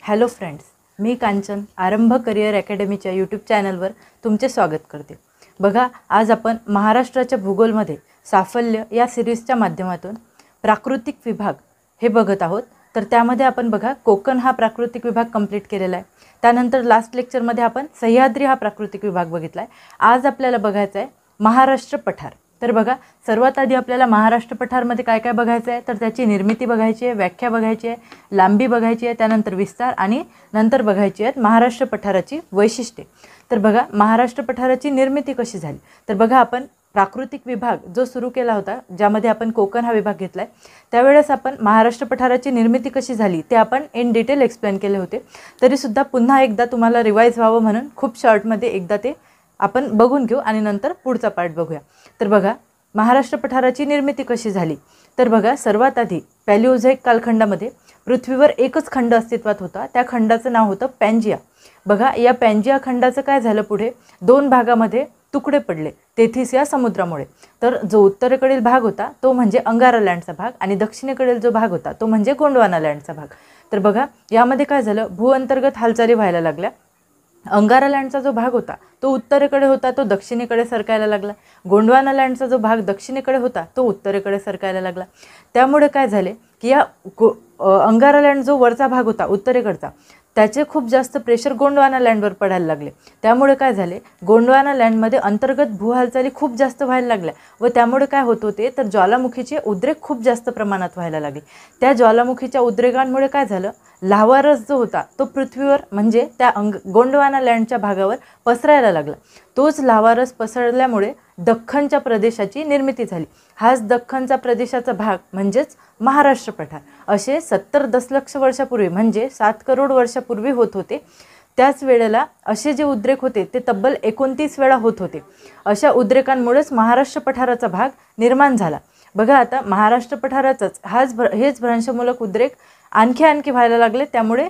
Hello friends, मी कांचन आरंभ career अकॅडमीच्या YouTube चॅनलवर तुमचे स्वागत करते। बघा, आज आपण महाराष्ट्राच्या भूगोलमध्ये साफल्य या सिरीजच्या माध्यमातून प्राकृतिक विभाग हे बघत आहोत। तर त्यामध्ये आपण बघा कोकण हा प्राकृतिक विभाग कंप्लीट केलेला आहे। त्यानंतर लास्ट लेक्चरमध्ये आपण सह्याद्री हा प्राकृतिक विभाग बघितला आहे। आज आपल्याला बघायचं आहे महाराष्ट्र पठार। तर बघा, सर्वात आधी आपल्याला महाराष्ट्र पठारमध्ये काय काय बघायचं आहे तर त्याची निर्मिती बघायची आहे, व्याख्या बघायची आहे, लांबी बघायची आहे, त्यानंतर विस्तार आणि नंतर बघायची आहे महाराष्ट्र पठाराची वैशिष्ट्ये। तर बघा, महाराष्ट्र पठाराची निर्मिती कशी झाली तर बघा, आपण प्राकृतिक विभाग जो सुरू केला होता ज्यामध्ये आपण कोकण हा विभाग घेतलाय त्यावेळेस आपण महाराष्ट्र पठाराची निर्मिती कशी झाली ते आपण इन डिटेल एक्सप्लेन केले होते। तरी सुद्धा पुन्हा एकदा तुम्हाला रिवाइज व्हावं म्हणून खूप शॉर्टमध्ये एकदा ते आपण बघून घेऊ आणि नंतर पुढचा पार्ट बघूया। तर बघा, महाराष्ट्र पठाराची निर्मिती कशी झाली तर बघा, सर्वात आधी पॅलिओझोइक कालखंडामध्ये पृथ्वीवर एकच खंड अस्तित्वात होता। त्या खंडाचं नाव होतं पॅन्जिया। बघा, या पॅन्जिया खंडाचं काय झालं, पुढे दोन भागामध्ये तुकडे पडले तेथीस या समुद्रामुळे। तर जो उत्तरेकडील भाग होता तो म्हणजे अंगारा लँडचा भाग आणि दक्षिणेकडील जो भाग होता तो म्हणजे गोंडवाना लँडचा भाग। तर बघा, यामध्ये काय झालं, भूअंतर्गत हालचाली व्हायला लागल्या। अंगारा लँडचा जो भाग होता तो उत्तरेकडे होता, तो दक्षिणेकडे सरकायला लागला। गोंडवाना लँडचा जो भाग दक्षिणेकडे होता तो उत्तरेकडे सरकायला लागला। त्यामुळे काय झाले की या अंगारा लँड जो वरचा भाग होता उत्तरेकडचा त्याचे खूप जास्त प्रेशर गोंडवाना लँडवर पडायला लागले। त्यामुळे काय झाले, गोंडवाना लँडमध्ये अंतर्गत भूहालचाली खूप जास्त व्हायला लागल्या व त्यामुळे काय होत होते तर ज्वालामुखीचे उद्रेक खूप जास्त प्रमाणात व्हायला लागले। त्या ज्वालामुखीच्या उद्रेकांमुळे काय झालं, लाव्हारस जो होता तो पृथ्वीवर म्हणजे त्या गोंडवाना लँडच्या भागावर पसरायला लागला। तोच लाव्हारस पसरल्यामुळे दख्खनच्या प्रदेशाची निर्मिती झाली। हाच दख्खनचा प्रदेशाचा भाग म्हणजेच महाराष्ट्र पठार। असे 70 दशलक्ष वर्षापूर्वी म्हणजे 7 करोड वर्षापूर्वी होत होते। त्याच वेळेला असे जे उद्रेक होते ते तब्बल 29 वेळा होत होते। अशा उद्रेकांमुळेच महाराष्ट्र पठाराचा भाग निर्माण झाला। बघा, आता महाराष्ट्र पठाराचाच हेच भ्रंशमूलक उद्रेक आणखी व्हायला लागले। त्यामुळे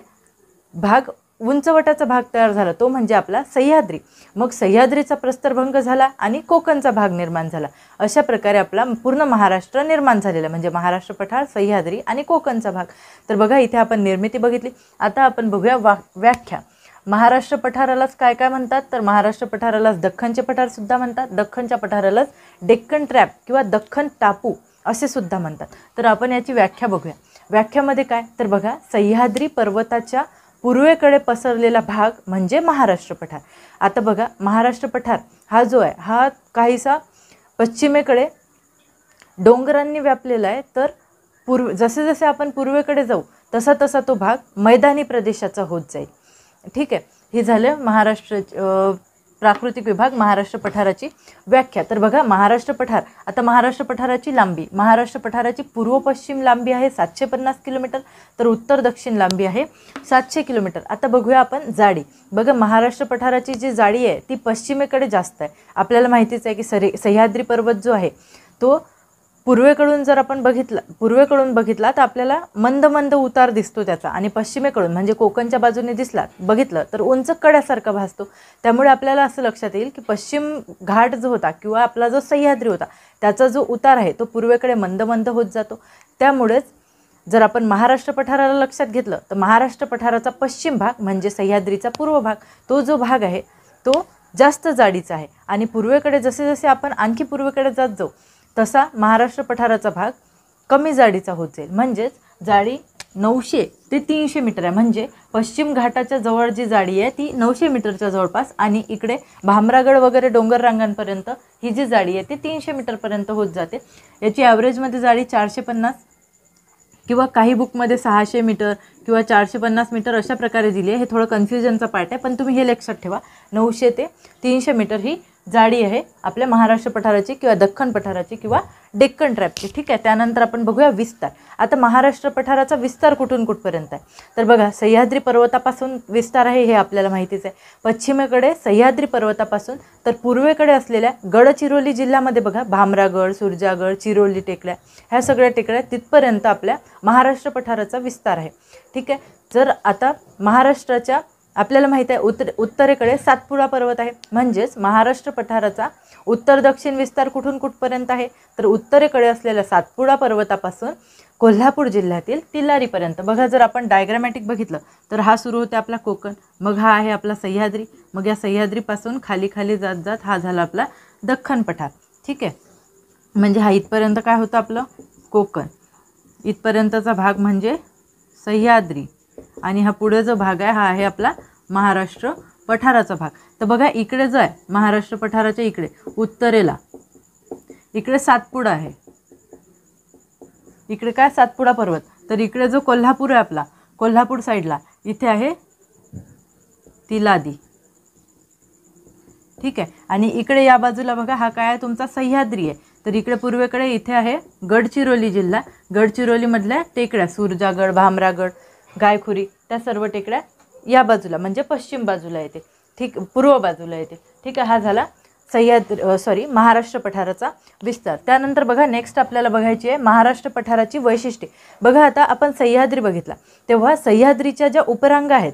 भाग उंचवटाचा भाग तयार झाला, तो म्हणजे आपला सह्याद्री। मग सह्याद्रीचा प्रस्तरभंग झाला आणि कोकणचा भाग निर्माण झाला। अशा प्रकारे आपला पूर्ण महाराष्ट्र निर्माण झालेला म्हणजे महाराष्ट्र पठार, सह्याद्री आणि कोकणचा भाग। तर बघा, इथे आपण निर्मिती बघितली। आता आपण बघूया व्याख्या। महाराष्ट्र पठारालाच काय काय म्हणतात तर महाराष्ट्र पठारालाच दख्खनचे पठार सुद्धा म्हणतात, दख्खनच्या पठारालाच डेक्कन ट्रॅप किंवा दख्खन टापू असे सुद्धा म्हणतात। तर आपण याची व्याख्या बघूया। व्याख्यामध्ये काय तर बघा, सह्याद्री पर्वताच्या पूर्वेकडे पसरलेला भाग म्हणजे महाराष्ट्र पठार। आता बघा, महाराष्ट्र पठार हा जो आहे हा काहीसा पश्चिमेकडे डोंगरांनी व्यापलेला आहे। तर जसे जसे आपण पूर्वेकडे जाऊ तसा तसा तो भाग मैदानी प्रदेशाचा होत जाईल। ठीक आहे, हे झालं महाराष्ट्र प्राकृतिक विभाग महाराष्ट्र पठाराची व्याख्या। तर बघा, महाराष्ट्र पठार, आता महाराष्ट्र पठाराची लांबी, महाराष्ट्र पठाराची पूर्व पश्चिम लांबी आहे 750 किलोमीटर, तर उत्तर दक्षिण लांबी आहे 700 किलोमीटर। आता बघूया आपण जाडी। बघा, महाराष्ट्र पठाराची जी जाडी आहे ती पश्चिमेकडे जास्त आहे। आपल्याला माहितीच आहे की सह्याद्री पर्वत जो आहे तो पूर्वेकडून जर आपण बघितला तर आपल्याला मंद मंद उतार दिसतो त्याचा, आणि पश्चिमेकडून म्हणजे कोकणच्या बाजूने बघितलं तर उंच कड्यासारखा भासतो। त्यामुळे आपल्याला असं लक्षात येईल की पश्चिम घाट जो होता किंवा आपला जो सह्याद्री होता त्याचा जो उतार आहे तो पूर्वेकडे मंद मंद होत जातो। त्यामुळेच जर आपण महाराष्ट्र पठाराला लक्षात घेतलं तर महाराष्ट्र पठाराचा पश्चिम भाग म्हणजे सह्याद्रीचा पूर्व भाग, तो जो भाग आहे तो जास्त जाडीचा आहे। आणि पूर्वेकडे जसे जसे आपण आणखी पूर्वेकडे जात जाऊ तसा महाराष्ट्र पठाराचा भाग कमी जाडीचा होत जाईल। म्हणजेच जाडी 900 ते 300 मीटर आहे। म्हणजे पश्चिम घाटाच्या जवळ जी जाडी आहे ती 900 मीटरच्या जवळपास, आणि इकडे भामरागड वगैरे डोंगर रांगांपर्यंत ही जी जाडी आहे ती 300 मीटरपर्यंत होत जाते। याची ॲव्हरेजमध्ये जाडी 450 किंवा काही बुकमध्ये 600 मीटर किंवा 450 मीटर अशा प्रकारे दिली आहे। हे थोडं कन्फ्युजनचा पार्ट आहे, पण तुम्ही हे लक्षात ठेवा, 900 ते 300 मीटर ही जाडी आहे आपल्या महाराष्ट्र पठाराची किंवा दख्खन पठाराची किंवा डेक्कन ट्रॅपची। ठीक आहे, त्यानंतर आपण बघूया विस्तार। आता महाराष्ट्र पठाराचा विस्तार कुठून कुठपर्यंत आहे तर बघा, सह्याद्री पर्वतापासून विस्तार आहे हे आपल्याला माहितीच आहे। पश्चिमेकडे सह्याद्री पर्वतापासून तर पूर्वेकडे असलेल्या गडचिरोली जिल्ह्यामध्ये बघा भामरागड, सुरजागड, चिरोली टेकड्या, ह्या सगळ्या टेकड्या तिथपर्यंत आपल्या महाराष्ट्र पठाराचा विस्तार आहे। ठीक आहे, जर आता महाराष्ट्राच्या आपल्याला माहिती आहे उत्तरेकडे सातपुडा पर्वत आहे, म्हणजेच महाराष्ट्र पठाराचा उत्तर दक्षिण विस्तार कुठून कुठपर्यंत आहे, तर उत्तरेकडे असलेल्या सातपुडा पर्वतापासून कोल्हापूर जिल्ह्यातील तिलारीपर्यंत. बघा, जर आपण डायग्रामॅटिक बघितलं तर हा सुरू होते आपला कोकण, मग हा आहे आपला सह्याद्री, मग या सह्याद्रीपासून खाली खाली जात जात हा झाला आपला दख्खन पठार. ठीक आहे, म्हणजे हा इथपर्यंत काय होतं आपलं कोकण, इथपर्यंतचा भाग म्हणजे सह्याद्री, आणि हा पुढे जो भाग आहे हा आहे आपला महाराष्ट्र पठाराचा भाग. तर बघा, इकडे जो आहे महाराष्ट्र पठाराच्या इकडे उत्तरेला इकडे सातपुडा आहे, इकडे काय सातपुडा पर्वत, तर इकडे जो कोल्हापूर आहे आपला, कोल्हापूर साईडला इथे आहे तिलादी. ठीक आहे, आणि इकडे या बाजूला बघा हा काय आहे तुमचा सह्याद्री आहे, तर इकडे पूर्वेकडे इथे आहे गडचिरोली जिल्हा. गडचिरोलीमधल्या टेकड्या सुरजागड, भामरागड, गायखुरी, त्या सर्व टेकड्या या बाजूला म्हणजे पश्चिम बाजूला येते. ठीक, पूर्व बाजूला येते. ठीक आहे, हा झाला महाराष्ट्र पठाराचा विस्तार. त्यानंतर बघा, नेक्स्ट आपल्याला बघायची आहे महाराष्ट्र पठाराची वैशिष्ट्ये. बघा, आता आपण सह्याद्री बघितला, तेव्हा सह्याद्रीच्या ज्या उपरांगा आहेत,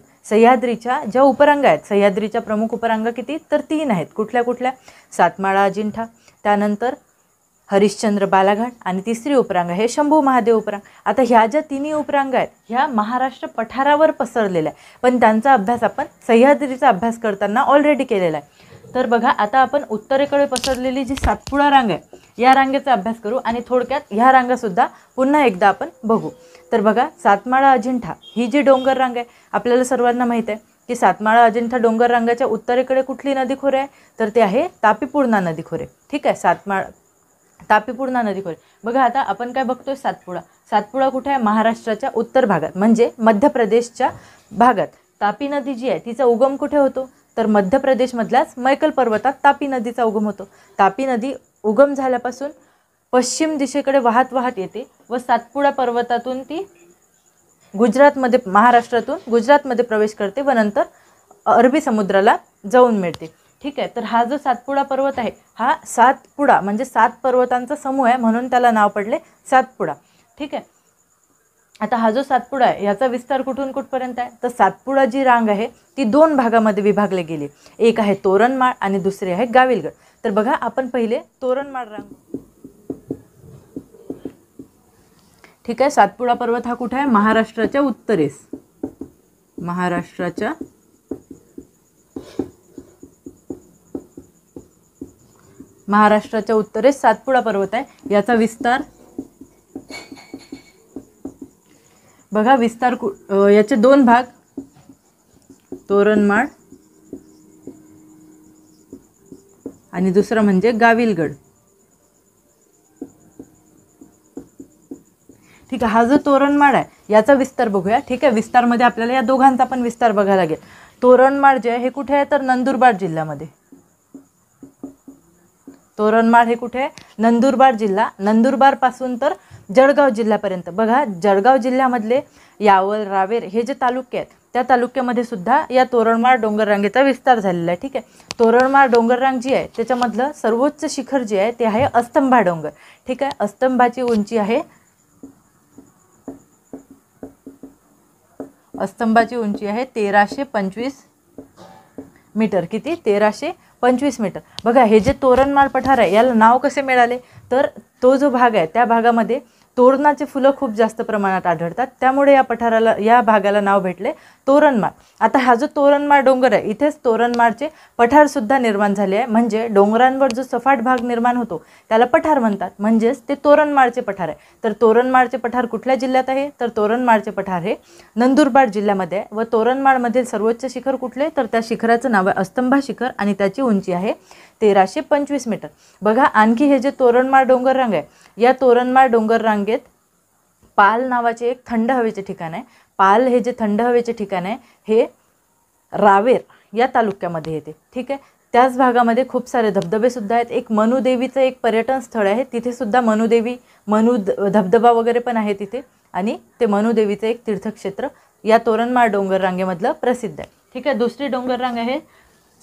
सह्याद्रीच्या प्रमुख उपरांगा किती, तर 3 आहेत. कुठल्या कुठल्या, सातमाळा अजिंठा, त्यानंतर हरिश्चंद्र बालाघाट, आणि तिसरी उपरांग आहे शंभू महादेव उपरांग. आता ह्या ज्या तिन्ही उपरांगा आहेत ह्या महाराष्ट्र पठारावर पसरलेल्या आहे, पण त्यांचा अभ्यास आपण सह्याद्रीचा अभ्यास करताना ऑलरेडी केलेला आहे. तर बघा, आता आपण उत्तरेकडे पसरलेली जी सातपुडा रांग आहे या रांगेचा अभ्यास करू, आणि थोडक्यात ह्या रांगासुद्धा पुन्हा एकदा आपण बघू. तर बघा, सातमाळा अजिंठा ही जी डोंगर रांग आहे, आपल्याला सर्वांना माहीत आहे की सातमाळा अजिंठा डोंगर रांगाच्या उत्तरेकडे कुठली नदीखोरे आहे, तर ते आहे तापी-पूर्णा नदीखोरे. ठीक आहे, तापी-पूर्णा नदीखोरे. बघा, आता आपण काय बघतोय, सातपुडा कुठे आहे, महाराष्ट्राच्या उत्तर भागात म्हणजे मध्य प्रदेशच्या भागात. तापी नदी जी आहे तिचा उगम कुठे होतो, तर मध्य प्रदेशमधल्याच मैकल पर्वतात तापी नदीचा उगम होतो. तापी नदी उगम झाल्यापासून पश्चिम दिशेकडे वाहत वाहत येते व सातपुडा पर्वतातून ती महाराष्ट्रातून गुजरातमध्ये प्रवेश करते व नंतर अरबी समुद्राला जाऊन मिळते. ठीक आहे, तर हा जो सातपुडा पर्वत आहे हा सातपुडा म्हणजे 7 पर्वतांचा समूह आहे, म्हणून त्याला नाव पडले सातपुडा. ठीक आहे, आता हा जो सातपुडा आहे याचा विस्तार कुठून कुठपर्यंत आहे, तर सातपुडा जी रांग आहे ती 2 भागामध्ये विभागली गेली. एक आहे तोरणमाळ आणि दुसरी आहे गाविलगड. तर बघा, आपण पहिले तोरणमाळ रांग. ठीक आहे, सातपुडा पर्वत हा कुठे आहे, महाराष्ट्राच्या उत्तरेस, महाराष्ट्राच्या उत्तरेस सातपुडा पर्वत आहे. याचा विस्तार बघा, याचे 2 भाग, तोरणमाळ आणि दुसरा म्हणजे गाविलगड. ठीक आहे, हा जो तोरणमाळ आहे याचा विस्तार बघूया. ठीक आहे, विस्तारमध्ये आपल्याला या दोघांचा पण विस्तार बघायला लागेल. तोरणमाळ जे आहे हे कुठे आहे, तर नंदुरबार जिल्ह्यामध्ये. तोरणमाळ हे कुठे आहे, नंदुरबार जिल्हा. नंदुरबार पासून तर जळगाव जिल्ह्यापर्यंत. बघा, जळगाव जिल्ह्यामधले यावल, रावेर हे जे तालुके आहेत त्या तालुक्यामध्ये सुद्धा या तोरणमाळ डोंगर रांगेचा विस्तार झालेला आहे. ठीक आहे, तोरणमाळ डोंगर रांग जी आहे त्याच्यामधलं सर्वोच्च शिखर जे आहे ते आहे अस्तंभा डोंगर. ठीक आहे, अस्तंभाची उंची आहे 1325 मीटर. किती, 1325 मीटर. बघा, हे जे तोरणमाळ पठार आहे याला नाव कसे मिळाले, तर तो जो भाग आहे त्या भागामध्ये तोरणाचे फुलं खूप जास्त प्रमाणात आढळतात, त्यामुळे या भागाला नाव भेटले तोरणमाळ. आता हा जो तोरणमाळ डोंगर आहे इथेच तोरणमाळचे पठार सुद्धा निर्माण झाले आहे, म्हणजे डोंगरांवर जो सपाट भाग निर्माण होतो त्याला पठार म्हणतात, म्हणजेच ते तोरणमाळचे पठार आहे. तर तोरणमाळचे पठार कुठल्या जिल्ह्यात आहे, तर तोरणमाळचे पठार हे नंदुरबार जिल्ह्यामध्ये आहे. व तोरणमाळमधील सर्वोच्च शिखर कुठले, तर त्या शिखराचं नाव आहे अस्तंभा शिखर आणि त्याची उंची आहे 1325 मीटर. बघा, आणखी हे जे तोरणमाळ डोंगर रांग आहे या तोरणमाळ डोंगर रांगेत पाल नावाचे एक थंड हवेचे ठिकाण आहे. पाल हे जे थंड हवेचे ठिकाण आहे हे रावेर या तालुक्यामध्ये येते. ठीक आहे, त्याच भागामध्ये खूप सारे धबधबे सुद्धा आहेत. एक मनुदेवीचं एक पर्यटन स्थळ आहे, तिथे सुद्धा धबधबा वगैरे पण आहे तिथे, आणि ते मनुदेवीचं एक तीर्थक्षेत्र या तोरणमाळ डोंगर रांगेमधलं प्रसिद्ध आहे. ठीक आहे, दुसरी डोंगर रांग आहे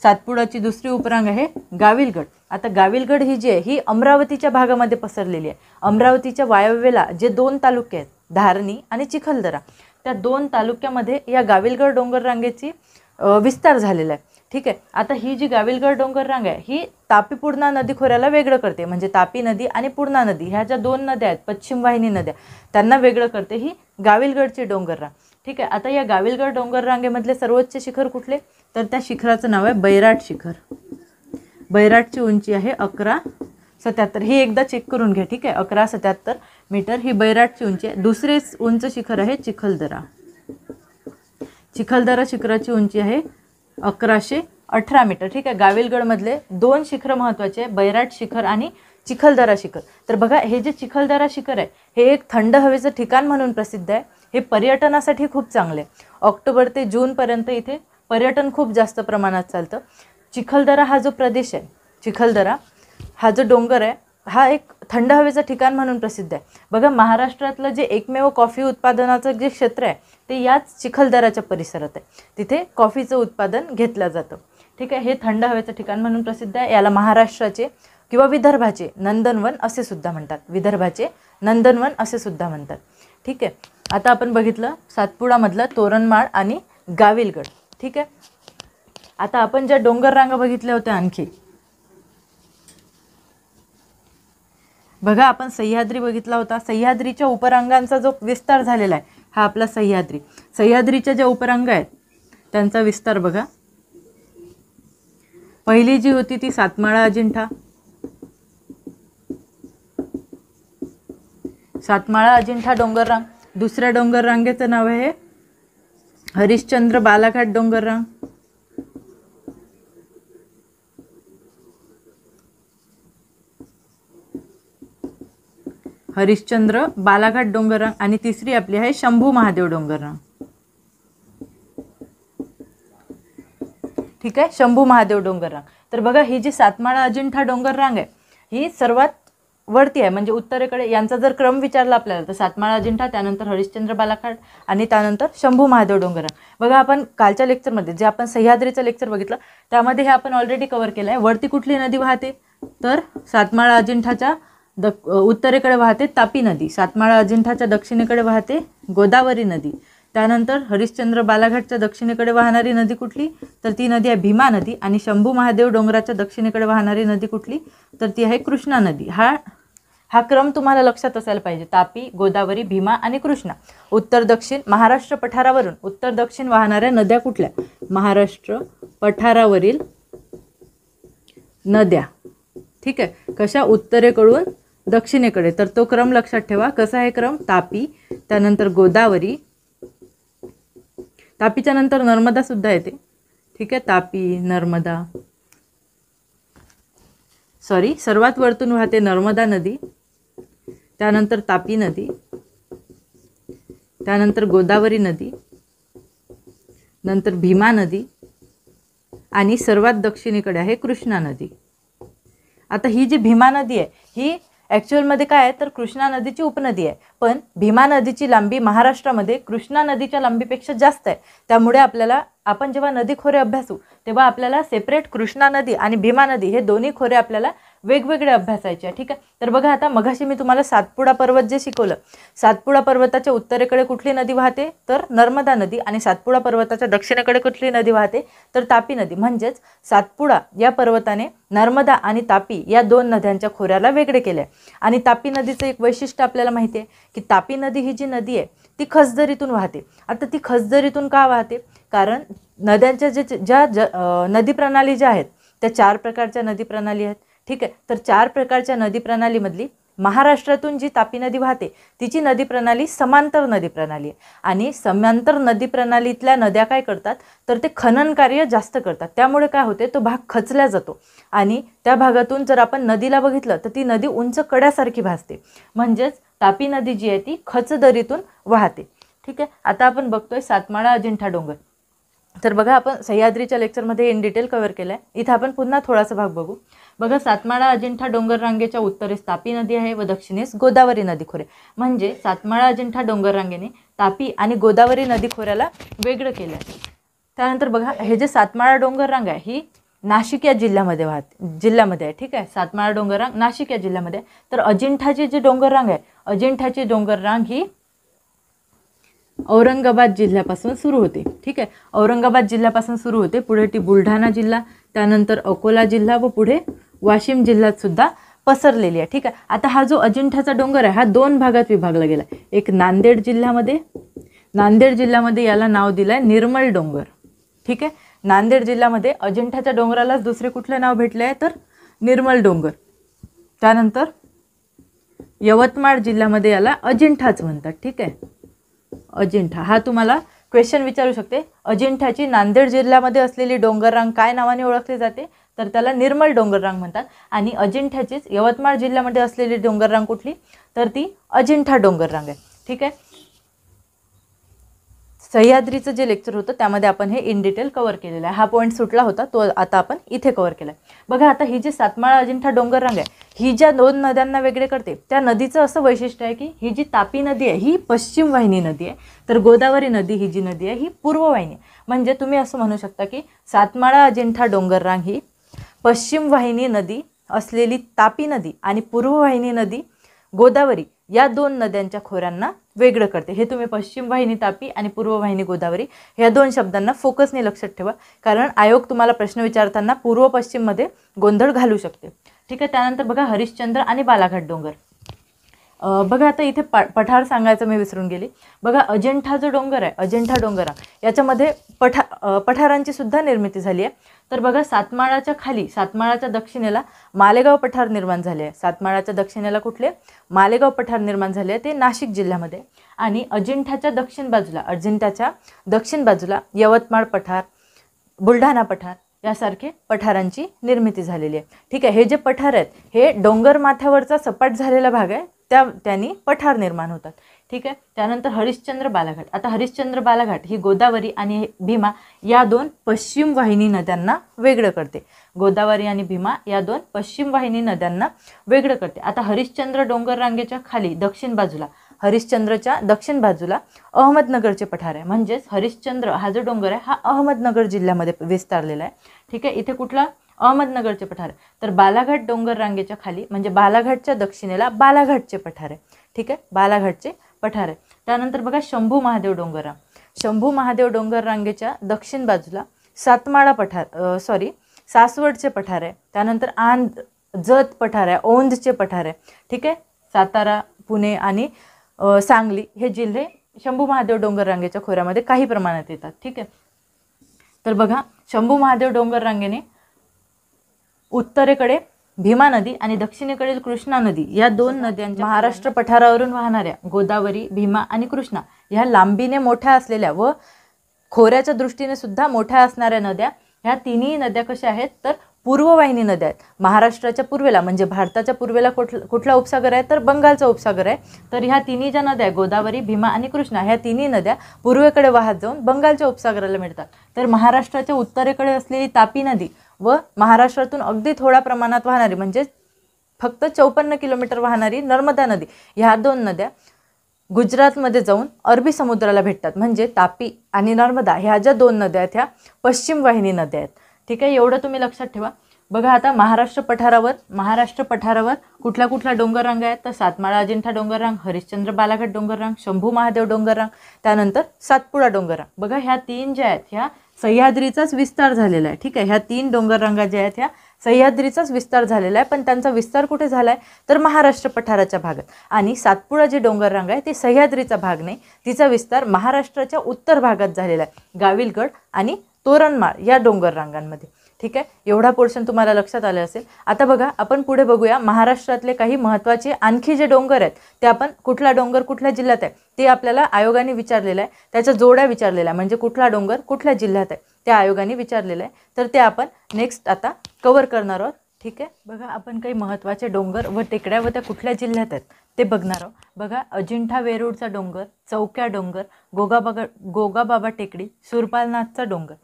सातपुडाची दुसरी उपरांग आहे गाविलगड. आता गाविलगड ही जी आहे ही अमरावतीच्या भागामध्ये पसरलेली आहे. अमरावतीच्या वायव्येला जे 2 तालुके आहेत धारणी आणि चिखलदरा, त्या 2 तालुक्यामध्ये या गाविलगड डोंगर रांगेची विस्तार झालेला आहे। ठीक आहे, आता ही जी गाविलगड डोंगर रांग आहे ही तापी पूर्णा नदी खोऱ्याला वेगळं करते, म्हणजे तापी नदी आणि पूर्णा नदी ह्या ज्या दोन नद्या आहेत पश्चिम वाहिनी नद्या त्यांना वेगळं करते ही गाविलगडची डोंगर रांग। ठीक आहे, आता या गाविलगड डोंगर रांगेमधले सर्वोच्च शिखर कुठले, तर त्या शिखराचं नाव आहे बैराट शिखर। बैराटची उंची आहे 1177, ही एकदा चेक करून घ्या। ठीक आहे, 1177 मीटर ही बैराटची उंची आहे। दुसरे उंच शिखर आहे चिखलदरा। चिखलदरा शिखराची उंची आहे 1118 मीटर। ठीक आहे, गाविलगडमधले दोन शिखर महत्त्वाचे आहे, बैराट शिखर आणि चिखलदरा शिखर। तर बघा हे जे चिखलदरा शिखर आहे हे एक थंड हवेचं ठिकाण म्हणून प्रसिद्ध आहे। हे पर्यटनासाठी खूप चांगले आहे। ऑक्टोबर ते जूनपर्यंत इथे पर्यटन खूप जास्त प्रमाणात चालतं। चिखलदरा हा जो प्रदेश आहे, चिखलदरा हा जो डोंगर आहे हा एक थंड हवेचं ठिकाण म्हणून प्रसिद्ध आहे। बघा महाराष्ट्रातलं जे एकमेव कॉफी उत्पादनाचं जे क्षेत्र आहे ते याच चिखलदराच्या परिसरात आहे, तिथे कॉफीचं उत्पादन घेतलं जातं। ठीक आहे, हे थंड हवेचं ठिकाण म्हणून प्रसिद्ध आहे। याला महाराष्ट्राचे किंवा विदर्भाचे नंदनवन असे सुद्धा म्हणतात, विदर्भाचे नंदनवन असे सुद्धा म्हणतात। ठीक आहे, आता आपण बघितलं सातपुडामधलं तोरणमाळ आणि गाविलगड। ठीक आहे, आता आपण ज्या डोंगर रांगा बघितल्या होत्या आणखी बघा, आपण सह्याद्री बघितला होता। सह्याद्रीच्या उपरांगांचा जो विस्तार झालेला आहे हा आपला सह्याद्री। सह्याद्रीच्या ज्या उपरांग आहेत त्यांचा विस्तार बघा, पहिली जी होती ती सातमाळा अजिंठा, सातमाळा अजिंठा डोंगर रांग। दुसऱ्या डोंगर रांगेचं नाव आहे हरिश्चंद्र बालाघाट डोंगर रांग। हरिश्चंद्र बालाघाट डोंगर रांग आणि तिसरी आपली आहे शंभू महादेव डोंगर रांग। ठीक आहे, शंभू महादेव डोंगर रांग। तर बघा ही जी सातमाळा अजिंठा डोंगर रांग आहे ही सर्वात वरती आहे, म्हणजे उत्तरेकडे। यांचा जर क्रम विचारला आपल्याला तर सातमाळा अजिंठा, त्यानंतर हरिश्चंद्र बालाघाट आणि त्यानंतर शंभू महादेव डोंगर रांग। बघा आपण कालच्या लेक्चरमध्ये जे आपण सह्याद्रीचं लेक्चर बघितलं त्यामध्ये हे आपण ऑलरेडी कव्हर केलं आहे। वरती कुठली नदी वाहते, तर सातमाळा अजिंठाच्या उत्तरेकडे वाहते तापी नदी, सातमाळा अजिंठाच्या दक्षिणेकडे वाहते गोदावरी नदी, त्यानंतर हरिश्चंद्र बालाघाटच्या दक्षिणेकडे वाहणारी नदी कुठली, तर ती नदी आहे भीमा नदी, आणि शंभू महादेव डोंगराच्या दक्षिणेकडे वाहणारी नदी कुठली, तर ती आहे कृष्णा नदी। हा क्रम तुम्हाला लक्षात असायला पाहिजे, तापी, गोदावरी, भीमा आणि कृष्णा। उत्तर दक्षिण महाराष्ट्र पठारावरून उत्तर दक्षिण वाहणाऱ्या नद्या कुठल्या, महाराष्ट्र पठारावरील नद्या। ठीक आहे, कशा, उत्तरेकडून दक्षिणेकडे, तर तो क्रम लक्षात ठेवा। कसा आहे क्रम, तापी, त्यानंतर गोदावरी, तापीच्या नंतर नर्मदा सुद्धा येते। ठीक आहे, तापी, नर्मदा, सर्वात वरतून वाहते नर्मदा नदी, त्यानंतर तापी नदी, त्यानंतर गोदावरी नदी, नंतर भीमा नदी आणि सर्वात दक्षिणेकडे आहे कृष्णा नदी। आता ही जी भीमा नदी आहे ही ॲक्च्युअलमध्ये काय आहे, तर कृष्णा नदीची उपनदी आहे, पण भीमा नदीची लांबी महाराष्ट्रामध्ये कृष्णा नदीच्या लांबीपेक्षा जास्त आहे। त्यामुळे आपण जेव्हा नदी खोरे अभ्यासू तेव्हा आपल्याला सेपरेट कृष्णा नदी आणि भीमा नदी हे दोन्ही खोरे आपल्याला वेगवेगळे अभ्यासायचे आहे। ठीक आहे, तर बघा आता मगाशी मी तुम्हाला सातपुडा पर्वत जे शिकवलं, सातपुडा पर्वताच्या उत्तरेकडे कुठली नदी वाहते, तर नर्मदा नदी, आणि सातपुडा पर्वताच्या दक्षिणेकडे कुठली नदी वाहते, तर तापी नदी। म्हणजेच सातपुडा या पर्वताने नर्मदा आणि तापी या दोन नद्यांच्या खोऱ्याला वेगळे केले आहे। आणि तापी नदीचं एक वैशिष्ट्य आपल्याला माहिती आहे की तापी नदी ही जी नदी आहे ती खसदरीतून वाहते। आता ती खसदरीतून का वाहते, कारण नद्यांच्या ज्या नदी प्रणाली ज्या आहेत त्या 4 प्रकारच्या नदी प्रणाली आहेत। ठीक आहे, तर 4 प्रकारच्या नदी प्रणालीमधली महाराष्ट्रातून जी तापी नदी वाहते तिची नदी प्रणाली समांतर नदी प्रणाली आहे, आणि समांतर नदी प्रणालीतल्या नद्या काय करतात, तर ते खनन कार्य जास्त करतात। त्यामुळे काय होते, तो भाग खचला जातो, आणि त्या भागातून जर आपण नदीला बघितलं तर ती नदी उंच कड्यासारखी भासते, म्हणजेच तापी नदी जी आहे ती खचदरीतून वाहते। ठीक आहे, आता आपण बघतोय सातमाळा अजिंठा डोंगर। तर बघा आपण सह्याद्रीच्या लेक्चरमध्ये इन डिटेल कव्हर केलं आहे, इथं आपण पुन्हा थोडासा भाग बघू। बघा सातमाळा अजिंठा डोंगर रांगेच्या उत्तरेस तापी नदी आहे व दक्षिणेस गोदावरी नदी खोरे, म्हणजे सातमाळा अजिंठा डोंगर रांगेने तापी आणि गोदावरी नदी खोऱ्याला वेगळं केलं आहे। त्यानंतर बघा हे जे सातमाळा डोंगर रांग आहे ही नाशिक या जिल्ह्यामध्ये आहे। ठीक आहे, सातमाळा डोंगर रांग नाशिक या जिल्ह्यामध्ये। तर अजिंठाची जी डोंगर रांग आहे, अजिंठाची डोंगर रांग ही औरंगाबाद जिल्ह्यापासून सुरू होते. ठीक आहे, औरंगाबाद जिल्ह्यापासून सुरू होते, पुढे ती बुलढाणा जिल्हा, त्यानंतर अकोला जिल्हा व पुढे वाशिम जिल्ह्यात सुद्धा पसरलेली आहे. ठीक आहे, आता हा जो अजिंठाचा डोंगर आहे हा 2 भागात विभागला गेला. एक नांदेड जिल्ह्यामध्ये याला नाव दिलं आहे निर्मल डोंगर. ठीक आहे, नांदेड जिल्ह्यामध्ये अजिंठाच्या डोंगरालाच दुसरे कुठले नाव भेटले आहे तर निर्मल डोंगर. त्यानंतर यवतमाळ जिल्ह्यामध्ये याला अजिंठाच म्हणतात. ठीक आहे, अजिंठा हा तुम्हाला क्वेश्चन विचारू शकते. अजिंठाची नांदेड जिल्ह्यामध्ये असलेली डोंगररांग काय नावाने ओळखली जाते तर त्याला निर्मल डोंगररांग म्हणतात. आणि अजिंठाचीच यवतमाळ जिल्ह्यामध्ये असलेली डोंगररांग कुठली तर ती अजिंठा डोंगररांग आहे. ठीक आहे, सह्याद्रीचं जे लेक्चर होतं त्यामध्ये आपण हे इन डिटेल कव्हर केलेलं आहे. हा पॉईंट सुटला होता तो आता आपण इथे कव्हर केला आहे. बघा आता ही जी सातमाळा अजिंठा डोंगररांग आहे ही ज्या 2 नद्यांना वेगळे करते त्या नदीचं असं वैशिष्ट्य आहे की ही जी तापी नदी आहे ही पश्चिम वाहिनी नदी आहे, तर गोदावरी नदी ही जी नदी आहे ही पूर्व वाहिनी आहे. म्हणजे तुम्ही असं म्हणू शकता की सातमाळा अजिंठा डोंगररांग ही पश्चिम वाहिनी नदी असलेली तापी नदी आणि पूर्व वाहिनी नदी गोदावरी या 2 नद्यांच्या खोऱ्यांना वेगळं करते. हे तुम्ही पश्चिम वाहिनी तापी आणि पूर्व वाहिनी गोदावरी या 2 शब्दांना फोकसने लक्षात ठेवा, कारण आयोग तुम्हाला प्रश्न विचारताना पूर्व पश्चिममध्ये गोंधळ घालू शकते. ठीक आहे, त्यानंतर बघा हरिश्चंद्र आणि बालाघाट डोंगर. बघा आता इथे पठार सांगायचं मी विसरून गेली. बघा अजिंठा जो डोंगर आहे अजिंठा डोंगररांग याच्यामध्ये पठारांची सुद्धा निर्मिती झाली आहे. तर बघा सातमाळाच्या खाली सातमाळाच्या दक्षिणेला मालेगाव पठार निर्माण झाले आहे. सातमाळाच्या दक्षिणेला कुठले मालेगाव पठार निर्माण झाले आहे ते नाशिक जिल्ह्यामध्ये. आणि अजिंठाच्या दक्षिण बाजूला यवतमाळ पठार, बुलढाणा पठार यासारखे पठारांची निर्मिती झालेली आहे. ठीक आहे, हे जे पठार आहेत हे डोंगर माथ्यावरचा सपाट झालेला भाग आहे त्यांनी पठार निर्माण होतात. ठीक आहे, त्यानंतर हरिश्चंद्र बालाघाट. आता हरिश्चंद्र बालाघाट ही गोदावरी आणि भीमा या 2 पश्चिम वाहिनी नद्यांना वेगळं करते. गोदावरी आणि भीमा या 2 पश्चिम वाहिनी नद्यांना वेगळं करते. आता हरिश्चंद्र डोंगर रांगेच्या खाली हरिश्चंद्रच्या दक्षिण बाजूला अहमदनगरचे पठार आहे. म्हणजेच हरिश्चंद्र हा जो डोंगर आहे हा अहमदनगर जिल्ह्यामध्ये विस्तारलेला आहे. ठीक आहे, इथे कुठला अहमदनगरचे पठार आहे. तर बालाघाट डोंगर रांगेच्या खाली म्हणजे बालाघाटच्या दक्षिणेला बालाघाटचे पठार आहे. ठीक आहे, बालाघाटचे पठार आहे. त्यानंतर बघा शंभू महादेव डोंगर रांगेच्या दक्षिण बाजूला सासवडचे पठार आहे. त्यानंतर जत पठार आहे, औंधचे पठार आहे. ठीक आहे, सातारा, पुणे आणि सांगली हे जिल्हे शंभू महादेव डोंगर रांगेच्या खोऱ्यामध्ये काही प्रमाणात येतात. ठीक आहे, तर बघा शंभू महादेव डोंगर रांगेने उत्तरेकडे भीमा नदी आणि दक्षिणेकडील कृष्णा नदी या 2 नद्यांच्या महाराष्ट्र पठारावरून वाहणाऱ्या गोदावरी, भीमा आणि कृष्णा ह्या लांबीने मोठ्या असलेल्या व खोऱ्याच्या दृष्टीने सुद्धा मोठ्या असणाऱ्या नद्या ह्या तिन्ही नद्या कशा आहेत तर पूर्व वाहिनी नद्या आहेत. महाराष्ट्राच्या पूर्वेला म्हणजे भारताच्या पूर्वेला कुठला उपसागर आहे तर बंगालचा उपसागर आहे. तर ह्या तिन्ही ज्या नद्या गोदावरी, भीमा आणि कृष्णा ह्या तिन्ही नद्या पूर्वेकडे वाहत जाऊन बंगालच्या उपसागराला मिळतात. तर महाराष्ट्राच्या उत्तरेकडे असलेली तापी नदी व महाराष्ट्रातून अगदी थोड्या प्रमाणात वाहणारी म्हणजे फक्त 54 किलोमीटर वाहणारी नर्मदा नदी ह्या 2 नद्या गुजरातमध्ये जाऊन अरबी समुद्राला भेटतात. म्हणजे तापी आणि नर्मदा ह्या ज्या 2 नद्या आहेत ह्या पश्चिम वाहिनी नद्या आहेत. ठीक आहे, एवढं तुम्ही लक्षात ठेवा. बघा आता महाराष्ट्र पठारावर कुठला डोंगररांग आहेत तर सातमाळा अजिंठा डोंगररांग, हरिश्चंद्र बालाघाट डोंगररांग, शंभू महादेव डोंगररांग, त्यानंतर सातपुडा डोंगररांग. बघा ह्या 3 ज्या आहेत ह्या सह्याद्रीचाच विस्तार झालेला आहे. ठीक आहे, ह्या 3 डोंगररांगा ज्या आहेत ह्या सह्याद्रीचाच विस्तार झालेला आहे, पण त्यांचा विस्तार कुठे झाला आहे तर महाराष्ट्र पठाराच्या भागात. आणि सातपुडा जी डोंगररांग आहे ती सह्याद्रीचा भाग नाही, तिचा विस्तार महाराष्ट्राच्या उत्तर भागात झालेला आहे, गाविलगड आणि तोरणमाळ या डोंगररांगांमध्ये. ठीक आहे, एवढा पोर्शन तुम्हाला लक्षात आलं असेल. आता बघा आपण पुढे बघूया महाराष्ट्रातले काही महत्त्वाचे आणखी जे डोंगर आहेत ते आपण कुठला डोंगर कुठल्या जिल्ह्यात आहे ते आपल्याला आयोगाने विचारलेलं आहे. त्याच्या जोड्या विचारलेल्या म्हणजे कुठला डोंगर कुठल्या जिल्ह्यात आहे त्या आयोगाने विचारलेलं आहे. तर ते आपण नेक्स्ट आता कव्हर करणार आहोत. ठीक आहे, बघा आपण काही महत्त्वाचे डोंगर व टेकड्या व त्या कुठल्या जिल्ह्यात आहेत ते बघणार आहोत. बघा अजिंठा वेरूळचा डोंगर, चौक्या डोंगर, गोगाबाबा टेकडी, सुरपालनाथचा डोंगर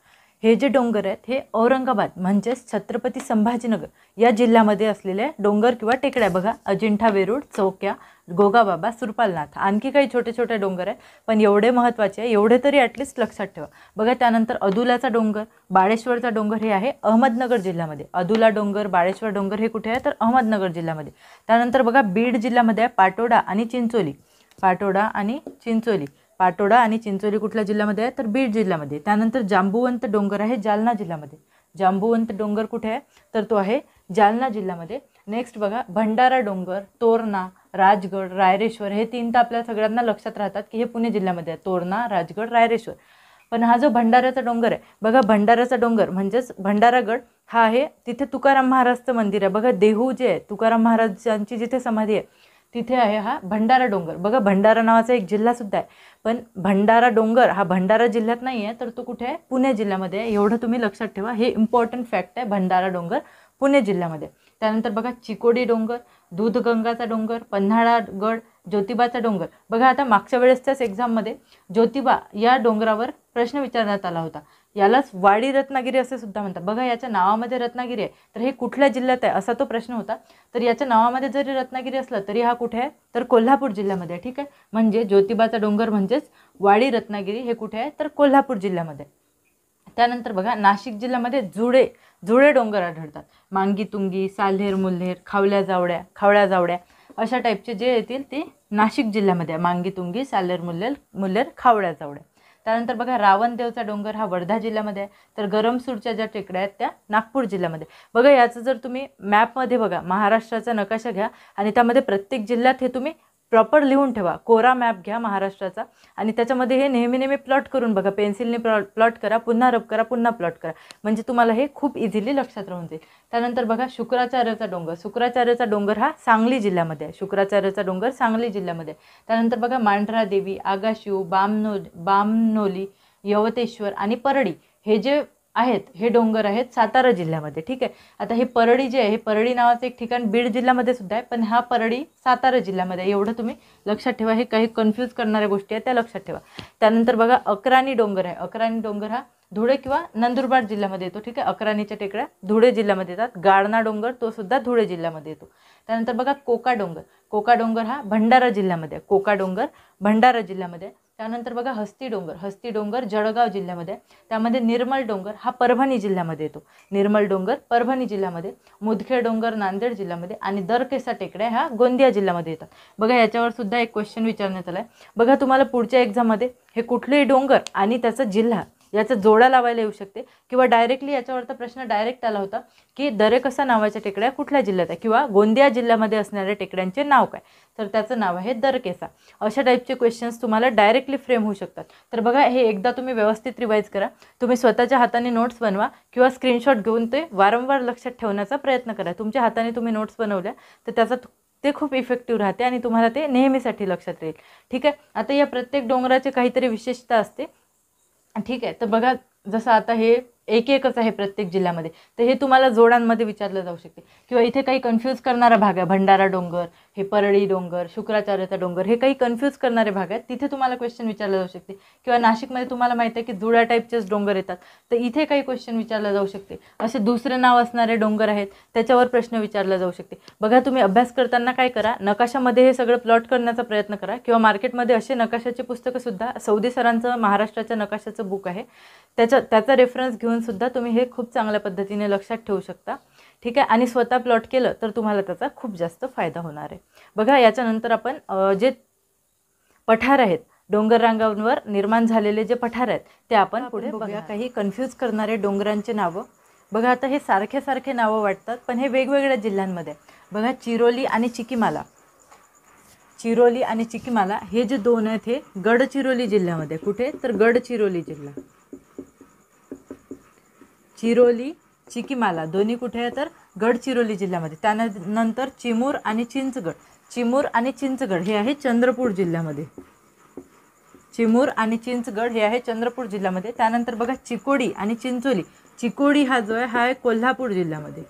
हे जे डोंगर आहेत हे औरंगाबाद म्हणजेच छत्रपती संभाजीनगर या जिल्ह्यामध्ये असलेले डोंगर किंवा टेकड्या. बघा अजिंठा वेरूळ, चौक्या, गोगाबाबा, सुरपालनाथ, आणखी काही छोटे छोटे डोंगर आहेत पण एवढे महत्त्वाचे आहे, एवढे तरी ॲटलिस्ट लक्षात ठेवा. बघा त्यानंतर अदुलाचा डोंगर, बाळेश्वरचा डोंगर हे आहे अहमदनगर जिल्ह्यामध्ये. अदुला डोंगर, बाळेश्वर डोंगर हे कुठे आहे तर अहमदनगर जिल्ह्यामध्ये. त्यानंतर बघा बीड जिल्ह्यामध्ये आहे पाटोडा आणि चिंचोली. पाटोदा आणि चिंचोली कुठल्या जिल्ह्यामध्ये आहे तर बीड जिल्ह्यामध्ये. त्यानंतर जांबुवंत डोंगर आहे जालना जिल्ह्यामध्ये. जांबुवंत डोंगर कुठे आहे तर तो आहे जालना जिल्ह्यामध्ये. नेक्स्ट बघा भंडारा डोंगर, तोरणा, राजगड, रायरेश्वर हे 3 तर आपल्या सगळ्यांना लक्षात राहतात की हे पुणे जिल्ह्यामध्ये आहे. तोरणा, राजगड, रायरेश्वर. पण हा जो भंडाऱ्याचा डोंगर आहे बघा, भंडाऱ्याचा डोंगर म्हणजेच भंडारागड हा आहे. तिथे तुकाराम महाराजचं मंदिर आहे बघा. देहू जे आहे तुकाराम महाराजांची जिथे समाधी आहे तिथे आहे हा भंडारा डोंगर. बघा भंडारा नावाचा एक जिल्हासुद्धा आहे, पण भंडारा डोंगर हा भंडारा जिल्ह्यात नाही आहे तर तो कुठे आहे पुणे जिल्ह्यामध्ये आहे. एवढं तुम्ही लक्षात ठेवा, हे इम्पॉर्टंट फॅक्ट आहे. भंडारा डोंगर पुणे जिल्ह्यामध्ये. त्यानंतर बघा चिकोडी डोंगर, दूधगंगाचा डोंगर, पन्हाळागड, ज्योतिबाचा डोंगर. बघा आता मागच्या वेळेसच्याच एक्झाममध्ये ज्योतिबा या डोंगरावर प्रश्न विचारण्यात आला होता. यालाच वाडी रत्नागिरी असे सुद्धा म्हणतात. बघा याच्या नावामध्ये रत्नागिरी आहे तर हे कुठल्या जिल्ह्यात आहे असा तो प्रश्न होता. तर याच्या नावामध्ये जरी रत्नागिरी असलं तरी हा कुठे आहे तर कोल्हापूर जिल्ह्यामध्ये आहे. ठीक आहे, म्हणजे ज्योतिबाचा डोंगर म्हणजेच वाडी रत्नागिरी हे कुठे आहे तर कोल्हापूर जिल्ह्यामध्ये. त्यानंतर बघा नाशिक जिल्ह्यामध्ये जुळे डोंगर आढळतात. मांगी तुंगी, साल्हेर मुल्हेर, खावळ्या जावड्या अशा टाईपचे जे येतील ते नाशिक जिल्ह्यामध्ये आहे. मांगी तुंगी, साल्हेर मुल्हेर, खावळ्या जावड्या. त्यानंतर बघा रावणदेवचा डोंगर हा वर्धा जिल्ह्यामध्ये आहे. तर गरमसूरच्या ज्या टेकड्या आहेत त्या नागपूर जिल्ह्यामध्ये. बघा याचं जर तुम्ही मॅपमध्ये बघा महाराष्ट्राचा नकाशा घ्या आणि त्यामध्ये प्रत्येक जिल्ह्यात हे तुम्ही प्रॉपर लिहून ठेवा. कोरा मॅप घ्या महाराष्ट्राचा आणि त्याच्यामध्ये हे नेहमी प्लॉट करून बघा. पेन्सिलने प्लॉट करा, पुन्हा रब करा, पुन्हा प्लॉट करा, म्हणजे तुम्हाला हे खूप इझिली लक्षात राहून जाईल. त्यानंतर बघा शुक्राचार्याचा डोंगर हा सांगली जिल्ह्यामध्ये आहे. शुक्राचार्याचा डोंगर सांगली जिल्ह्यामध्ये. त्यानंतर बघा मांढरा देवी, आगाशिव, बामनोली, यवतेश्वर आणि परडी हे जे आहेत हे डोंगर आहेत सातारा जिल्ह्यामध्ये. ठीक आहे, आता हे परडी जे आहे हे परडी नावाचं एक ठिकाण बीड जिल्ह्यामध्ये सुद्धा आहे, पण हा परडी सातारा जिल्ह्यामध्ये. एवढं तुम्ही लक्षात ठेवा, हे काही कन्फ्यूज करणाऱ्या गोष्टी आहेत त्या लक्षात ठेवा. त्यानंतर बघा अक्राणी डोंगर आहे. अक्राणी डोंगर हा धुळे किंवा नंदुरबार जिल्ह्यामध्ये येतो. ठीक आहे, अक्राणीच्या टेकड्या धुळे जिल्ह्यामध्ये येतात. गाळणा डोंगर तो सुद्धा धुळे जिल्ह्यामध्ये येतो. त्यानंतर बघा कोका डोंगर हा भंडारा जिल्ह्यामध्ये आहे. कोका डोंगर भंडारा जिल्ह्यामध्ये. त्यानंतर बघा हस्ती डोंगर जळगाव जिल्ह्यामध्ये. त्यामध्ये निर्मल डोंगर हा परभणी जिल्ह्यामध्ये येतो. निर्मल डोंगर परभणी जिल्ह्यामध्ये. मुदखेड डोंगर नांदेड जिल्ह्यामध्ये आणि दरकेसा टेकड्या ह्या गोंदिया जिल्ह्यामध्ये येतात. बघा याच्यावर सुद्धा एक क्वेश्चन विचारण्यात आला आहे. बघा तुम्हाला पुढच्या एक्झाममध्ये हे कुठलेही डोंगर आणि त्याचा जिल्हा याचा जोडा लावायला येऊ शकते किंवा डायरेक्टली याच्यावरचा प्रश्न डायरेक्ट आला होता की दरेकसा नावाच्या टेकड्या कुठल्या जिल्ह्यात आहे किंवा गोंदिया जिल्ह्यामध्ये असणाऱ्या टेकड्यांचे नाव काय, तर त्याचं नाव आहे दरकेसा. अशा टाईपचे क्वेश्चन्स तुम्हाला डायरेक्टली फ्रेम होऊ शकतात. तर बघा हे एकदा तुम्ही व्यवस्थित रिवाईज करा. तुम्ही स्वतःच्या हाताने नोट्स बनवा किंवा स्क्रीनशॉट घेऊन ते वारंवार लक्षात ठेवण्याचा प्रयत्न करा. तुमच्या हाताने तुम्ही नोट्स बनवल्या तर त्याचा ते खूप इफेक्टिव्ह राहते आणि तुम्हाला ते नेहमीसाठी लक्षात राहील. ठीक आहे, आता या प्रत्येक डोंगराचे काहीतरी विशेषता असते. ठीक आहे, तर बघा जसं आता हे एकच आहे प्रत्येक जिल्ह्यामध्ये, तर हे तुम्हाला जोडांमध्ये विचारलं जाऊ शकते किंवा इथे काही कन्फ्यूज करणारा भाग आहे. भंडारा डोंगर, हे परळी डोंगर, शुक्राचार्याचा डोंगर हे काही कन्फ्यूज करणारे भाग आहेत, तिथे तुम्हाला क्वेश्चन विचारलं जाऊ शकते. किंवा नाशिकमध्ये तुम्हाला माहिती आहे की जुळ्या टाईपचेच डोंगर येतात, तर इथे काही क्वेश्चन विचारलं जाऊ शकते. असे दुसरे नाव असणारे डोंगर आहेत त्याच्यावर प्रश्न विचारला जाऊ शकते. बघा तुम्ही अभ्यास करताना काय करा, नकाशामध्ये हे सगळं प्लॉट करण्याचा प्रयत्न करा किंवा मार्केटमध्ये असे नकाशाचे पुस्तकंसुद्धा सौदी सरांचं महाराष्ट्राच्या नकाशाचं बुक आहे, त्याचा रेफरन्स घेऊन सुद्धा तुम्ही हे खूप चांगल्या पद्धतीने लक्षात ठेवू शकता. ठीक आहे, आणि स्वतः प्लॉट केलं तर तुम्हाला त्याचा खूप जास्त फायदा होणार आहे. बघा याच्यानंतर आपण जे पठार आहेत, डोंगर रांगांवर निर्माण झालेले जे पठार आहेत ते आपण पुढे बघूया. काही कन्फ्यूज करणारे डोंगरांचे नावं बघा. आता हे सारखे नावं वाटतात पण हे वेगवेगळ्या जिल्ह्यांमध्ये. बघा चिरोली आणि चिकीमाला हे जे दोन आहेत हे गडचिरोली जिल्ह्यामध्ये. कुठे तर गडचिरोली जिल्हा. चिरोली चिकीमाला दोन्ही कुठे आहे तर गडचिरोली जिल्ह्यामध्ये. त्यानंतर चिमूर आणि चिंचगड हे आहे चंद्रपूर जिल्ह्यामध्ये. चिमूर आणि चिंचगड हे आहे चंद्रपूर जिल्ह्यामध्ये. त्यानंतर बघा चिकोडी आणि चिंचोली. चिकोडी हा जो आहे हा आहे कोल्हापूर जिल्ह्यामध्ये.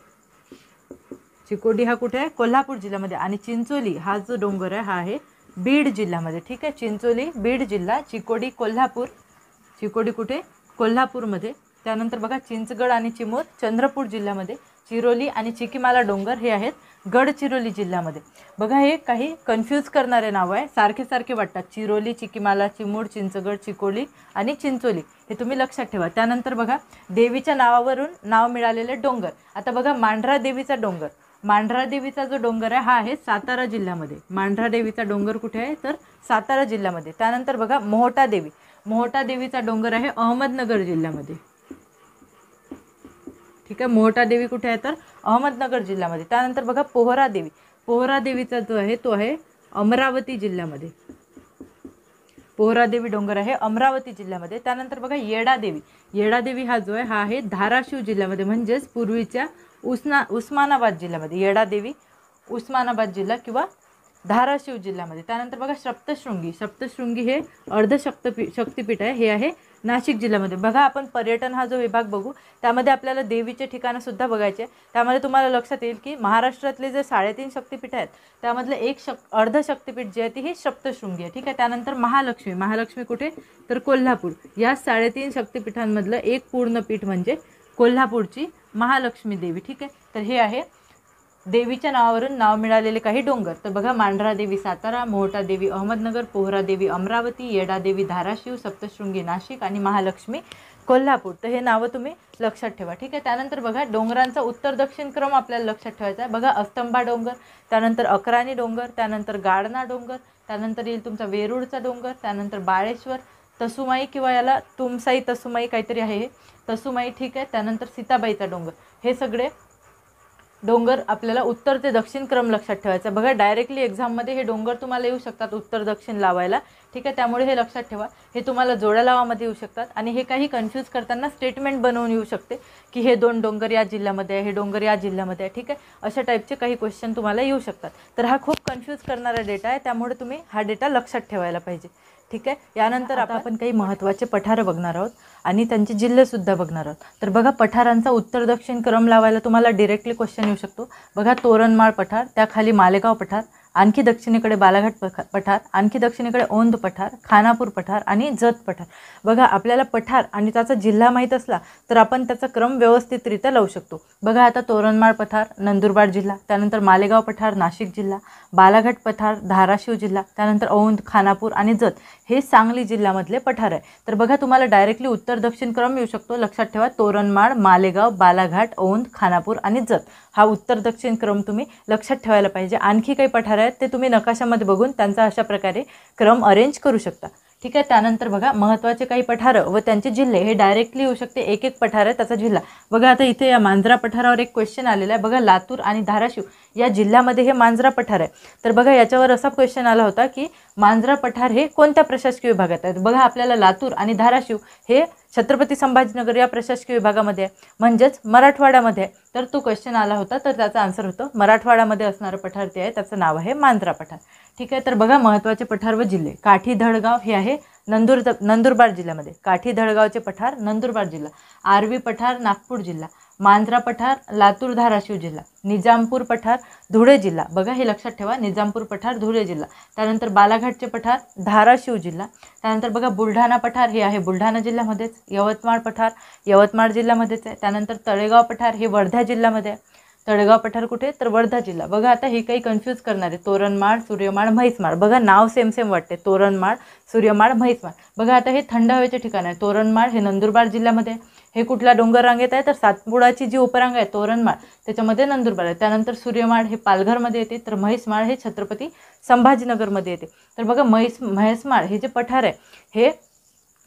चिकोडी हा कुठे आहे कोल्हापूर जिल्ह्यामध्ये. आणि चिंचोली हा जो डोंगर आहे हा आहे बीड जिल्ह्यामध्ये. ठीक आहे, चिंचोली बीड जिल्हा, चिकोडी कोल्हापूर. चिकोडी कुठे कोल्हापूरमध्ये. त्यानंतर बघा चिंचगड आणि चिमूर चंद्रपूर जिल्ह्यामध्ये. चिरोली आणि चिकीमाला डोंगर हे आहेत गडचिरोली जिल्ह्यामध्ये. बघा हे काही कन्फ्यूज करणारे नाव आहे, सारखे वाटतात. चिरोली, चिकीमाला, चिमूर, चिंचगड, चिकोली आणि चिंचोली हे तुम्ही लक्षात ठेवा. त्यानंतर बघा देवीच्या नावावरून नाव मिळालेले डोंगर. आता बघा मांढरा देवीचा डोंगर. मांढरा देवीचा जो डोंगर आहे हा आहे सातारा जिल्ह्यामध्ये. मांढरा देवीचा डोंगर कुठे आहे तर सातारा जिल्ह्यामध्ये. त्यानंतर बघा मोहटा देवी. मोहटा देवीचा डोंगर आहे अहमदनगर जिल्ह्यामध्ये. ठीक आहे, मोहटा देवी कुठे आहे तर अहमदनगर जिल्ह्यामध्ये. त्यानंतर बघा पोहरा देवी. पोहरा देवीचा जो आहे तो आहे अमरावती जिल्ह्यामध्ये. पोहरा देवी डोंगर आहे अमरावती जिल्ह्यामध्ये. त्यानंतर बघा येडा देवी. येडा देवी हा जो आहे हा आहे धाराशिव जिल्ह्यामध्ये, म्हणजेच पूर्वीच्या उस्मानाबाद जिल्ह्यामध्ये. येडा देवी उस्मानाबाद जिल्हा किंवा धाराशिव जिल्ह्यामध्ये. त्यानंतर बघा सप्तशृंगी. सप्तशृंगी हे शक्तिपीठ आहे, हे आहे नाशिक जिल्ह्यामध्ये. बघा आपण पर्यटन हा जो विभाग बघू त्यामध्ये आपल्याला देवीचे ठिकाणं सुद्धा बघायचे. त्यामध्ये तुम्हाला लक्षात येईल की महाराष्ट्रातले जे 3.5 शक्तिपीठ आहेत त्यामधलं एक अर्ध शक्तिपीठ जे आहे ती हे सप्तशृंगी आहे. ठीक आहे, त्यानंतर महालक्ष्मी. महालक्ष्मी कुठे तर कोल्हापूर. या 3.5 शक्तिपीठांमधलं एक पूर्ण पीठ म्हणजे कोल्हापूरची महालक्ष्मी देवी. ठीक आहे, तर हे आहे देवीच्या नावावरून नाव मिळालेले काही डोंगर. तर बघा मांढरा देवी सातारा, मोहटा देवी अहमदनगर, पोहरा देवी अमरावती, येडा देवी धाराशिव, सप्तशृंगी नाशिक आणि महालक्ष्मी कोल्हापूर. तर हे नावं तुम्ही लक्षात ठेवा. ठीक आहे, त्यानंतर बघा डोंगरांचा उत्तर दक्षिण क्रम आपल्याला लक्षात ठेवायचा आहे. बघा अस्तंभा डोंगर, त्यानंतर अकराणी डोंगर, त्यानंतर गाडना डोंगर, त्यानंतर येईल तुमचा वेरूळचा डोंगर, त्यानंतर बाळेश्वर, तसुमाई किंवा याला तुमसाई तसुमाई काहीतरी आहे हे तसुमाई. ठीक आहे, त्यानंतर सीताबाईचा डोंगर. हे सगळे डोंगर आपल्याला उत्तर ते दक्षिण क्रम लक्षात ठेवायचा. बघा डायरेक्टली एक्झाममध्ये हे डोंगर तुम्हाला येऊ शकतात उत्तर दक्षिण लावायला. ठीक आहे, त्यामुळे हे लक्षात ठेवा. हे तुम्हाला जोड्या लावामध्ये येऊ शकतात आणि हे काही कन्फ्यूज करताना स्टेटमेंट बनवून येऊ शकते की हे 2 डोंगर या जिल्ह्यामध्ये आहे, हे डोंगर या जिल्ह्यामध्ये आहे. ठीक आहे, अशा टाईपचे काही क्वेश्चन तुम्हाला येऊ शकतात. तर हा खूप कन्फ्यूज करणारा डेटा आहे, त्यामुळे तुम्ही हा डेटा लक्षात ठेवायला पाहिजे. ठीक आहे, यानंतर आता आपण काही महत्त्वाचे पठारं बघणार आहोत आणि त्यांचे जिल्हेसुद्धा बघणार आहोत. तर बघा पठारांचा उत्तर दक्षिण क्रम लावायला तुम्हाला डिरेक्टली क्वेश्चन येऊ शकतो. बघा तोरणमाळ पठार, त्याखाली मालेगाव पठार, आणखी दक्षिणेकडे बालाघाट पठार, आणखी दक्षिणेकडे औंध पठार, खानापूर पठार आणि जत पठार. बघा आपल्याला पठार आणि त्याचा जिल्हा माहीत असला तर आपण त्याचा क्रम व्यवस्थितरित्या लावू शकतो. बघा आता तोरणमाळ पठार नंदुरबार जिल्हा, त्यानंतर मालेगाव पठार नाशिक जिल्हा, बालाघाट पठार धाराशिव जिल्हा, त्यानंतर औंध, खानापूर आणि जत हे सांगली जिल्ह्यामधले पठार आहे. तर बघा तुम्हाला डायरेक्टली उत्तर दक्षिण क्रम येऊ शकतो. लक्षात ठेवा तोरणमाळ, मालेगाव, बालाघाट, औंध, खानापूर आणि जत हा उत्तर दक्षिण क्रम तुम्ही लक्षात ठेवायला पाहिजे. आणखी काही पठार आहेत ते तुम्ही नकाशामध्ये बघून त्यांचा अशा प्रकारे क्रम अरेंज करू शकता. ठीक आहे, त्यानंतर बघा महत्त्वाचे काही पठारं व त्यांचे जिल्हे हे डायरेक्टली येऊ शकते. एक एक पठार आहे त्याचा जिल्हा. बघा आता इथे या मांजरा पठारावर एक क्वेश्चन आलेला आहे. बघा लातूर आणि धाराशिव या जिल्ह्यामध्ये हे मांजरा पठार आहे. तर बघा याच्यावर असा क्वेश्चन आला होता की मांजरा पठार हे कोणत्या प्रशासकीय विभागात आहेत. बघा आपल्याला लातूर आणि धाराशिव हे छत्रपती संभाजीनगर या प्रशासकीय विभागामध्ये आहे, म्हणजेच मराठवाड्यामध्ये आहे. तर तो क्वेश्चन आला होता तर त्याचा आन्सर होतं मराठवाड्यामध्ये असणारं पठार ते आहे, त्याचं नाव आहे मांजरा पठार. ठीक आहे, तर बघा महत्त्वाचे पठार व जिल्हे. काठी धडगाव हे आहे नंदुरबार जिल्ह्यामध्ये. काठी धडगावचे पठार नंदुरबार जिल्हा. आर्वी पठार नागपूर जिल्हा. मांजरा पठार लातूर धाराशिव जिल्हा. निजामपूर पठार धुळे जिल्हा. बघा हे लक्षात ठेवा निजामपूर पठार धुळे जिल्हा. त्यानंतर बालाघाटचे पठार धाराशिव जिल्हा. त्यानंतर बघा बुलढाणा पठार हे आहे बुलढाणा जिल्ह्यामध्येच. यवतमाळ पठार यवतमाळ जिल्ह्यामध्येच आहे. त्यानंतर तळेगाव पठार हे वर्धा जिल्ह्यामध्ये आहे. तळेगाव पठार कुठे तर वर्धा जिल्हा. बघा आता हे काही कन्फ्यूज करणारे तोरणमाळ, सूर्यमाळ, म्हैसमाळ. बघा नाव सेम वाटते तोरणमाळ, सूर्यमाळ, म्हैसमाळ. बघा आता हे थंड हवेचे ठिकाण आहे. तोरणमाळ हे नंदुरबार जिल्ह्यामध्ये. हे कुठल्या डोंगर रांगेत आहे तर सातपुडाची जी उपरांग आहे तोरणमाळ त्याच्यामध्ये नंदुरबार आहे. त्यानंतर सूर्यमाळ हे पालघरमध्ये येते, तर म्हैसमाळ हे छत्रपती संभाजीनगरमध्ये येते. तर बघा म्हैसमाळ हे जे पठार आहे हे